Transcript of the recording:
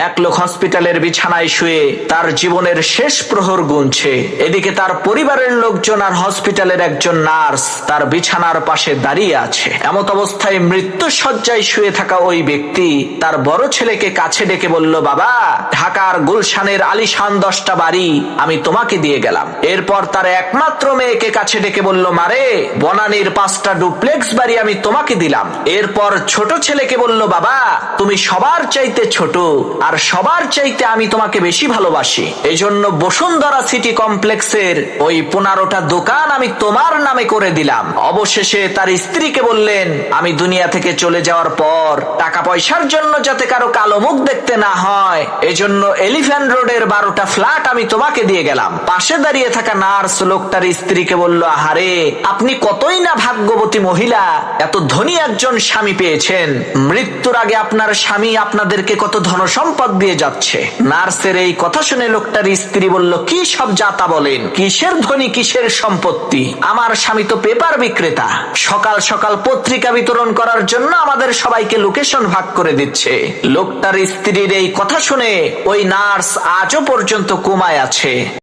এক লোক হসপিটালের বিছানায় শুয়ে তার জীবনের শেষ প্রহর গুনছে। এদিকে তার পরিবারের লোকজন আর হসপিটালের একজন নার্স তার বিছানার পাশে দাঁড়িয়ে আছে। এমত অবস্থায় মৃত্যু শয্যায় শুয়ে থাকা ওই ব্যক্তি তার বড় ছেলেকে কাছে ডেকে বলল, বাবা, ঢাকার গুলশানের আলিশান 10টা বাড়ি আমি তোমাকে দিয়ে গেলাম। এরপর তার একমাত্র মেয়েকে কাছে ডেকে বলল, মারে, বনানীর 5টা ডুপ্লেক্স বাড়ি আমি তোমাকে দিলাম। এরপর ছোট ছেলেকে বলল, বাবা, তুমি সবার চাইতে ছোট আর সবার চাইতে আমি তোমাকে বেশি ভালোবাসি, এজন্য বসুন্ধরা সিটি কমপ্লেক্সের ওই 15টা দোকান আমি তোমার নামে করে দিলাম। অবশেষে তার স্ত্রীকে বললেন, আমি দুনিয়া থেকে চলে যাওয়ার পর টাকা পয়সার জন্য যাতে কারো কালো মুখ দেখতে না হয়, এজন্য এলিফ্যান্ট রোডের 12টা ফ্ল্যাট আমি তোমাকে দিয়ে গেলাম। পাশে দাঁড়িয়ে থাকা নার্স লোকটার স্ত্রীকে বলল, আহারে, আপনি কতই না ভাগ্যবতী মহিলা, এত ধনী একজন স্বামী পেয়েছেন। মৃত্যুর আগে আপনার স্বামী আপনাদেরকে কত ধনসম্পদ দিয়ে যাচ্ছে। নার্সের এই কথা শুনে লোকটার স্ত্রী বলল, কি সব যাতা বলেন, কিসের ধনী, কিসের সম্পত্তি? আমার স্বামী তো পেপার বিক্রেতা, সকাল সকাল পত্রিকা বিতরণ করার জন্য আমাদের সবাইকে লোকেশন ভাগ করে দিচ্ছে। লোকটার স্ত্রীর এই কথা শুনে ওই নার্স আজও পর্যন্ত কোমায় আছে।